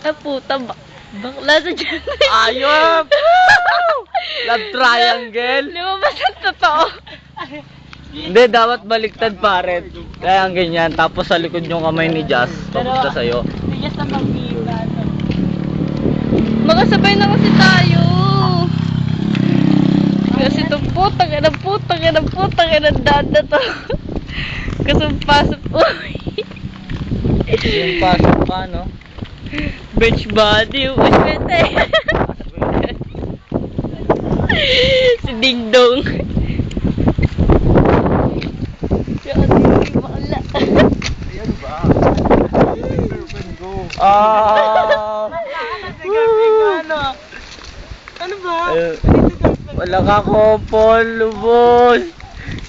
Ah, puta, bakla sa dyan. Ayop! Love triangle. Lumabas ang totoo. Hindi, dapat baliktad pare. Kaya ang ganyan. Tapos sa likod yung kamay ni Jazz. Papunta sa'yo. Hindi sa pag-iiba. Makasabay na kasi tayo. Kasi itong putang ina dada to. Kasumpasok. Uy. Yung pasok pa, no? Bench body. Uswete. Si Ding Dong. Ayan ba? Ah! Ano ba? Wala ka kopol, lubos.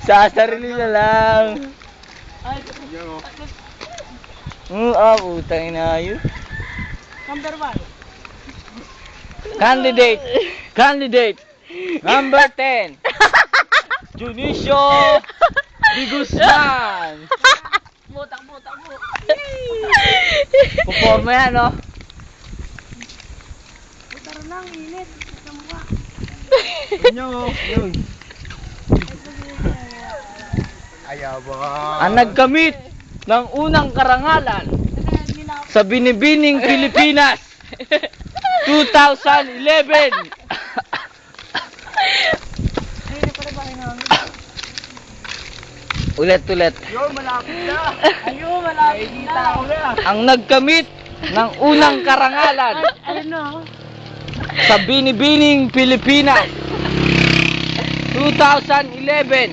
Sa sarili na lang. Putang ina yun. Number 1. Candidate number 10. Junicio Di Guzman. Butak. Puporma yan, no? Butar lang, init. Sa mukha. Yun. Ang nagkamit ng unang karangalan sa binibining Pilipinas 2011. Ulit. Ayun, malapit na. Ang nagkamit ng unang karangalan Ano? sa binibining Pilipinas 2011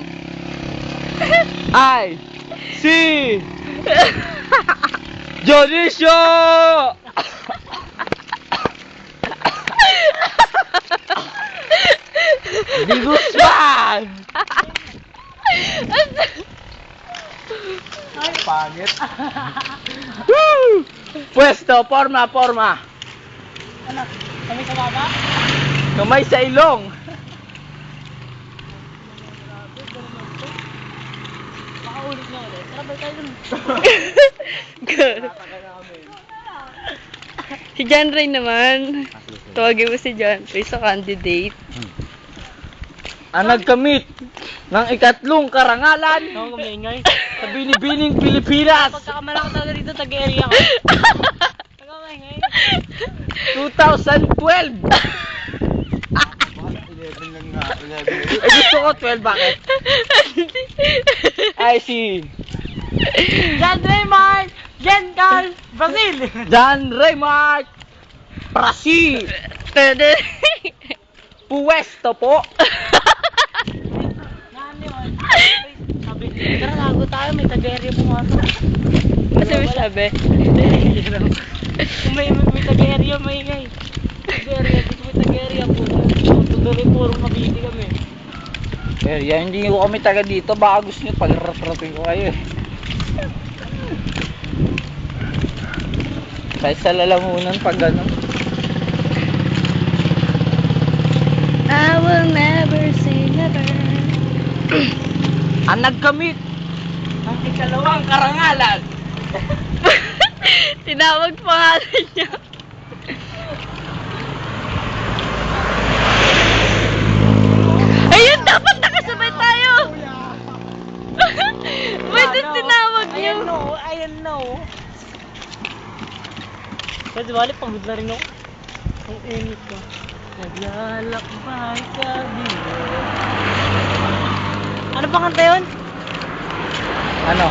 ay si Jonicio Di Guzman. Ay, pangit. Pwesto, forma. Anak, kami sa baba? Kamay sa ilong. Makaulit na ulit. Tara, balik tayo dun. Si John Ray naman. Tawagin mo si John Ray sa candidate. Ang nagkamit ng ikatlong karangalan Ako kumingay. sa binibining Pilipinas Pagkakamala ko talaga dito, tag-area ko. Ako kumingay. 2012. Gusto ko 12, bakit? Ay si John Raymond! Carl! Brazil! John Raymond Brazil. Pwede. Puwesto po. Nani yun? Sabi, tara lago tayo, may tag-area pumasok. Kasi mo sabi. Kung may tag-area, maingay. Tag-area, dito may tag-area po. Tuloy purong mabili kami. Hindi ko kami taga dito. Baka gusto nyo pag-raprating ko kayo. Kahit sa lalamunan pag gano'n. I will never say never. Ang nagkamit ng ikalawang karangalan. Tinawag pangalan niya. Ayun, dapat nakasabay tayo. Pwede tinawag niyo. Ayan no. Kasi bali, pagod na rin ako. Ang init ko. Naglalakbay ka dito. Ano pa kanta yun? Ano?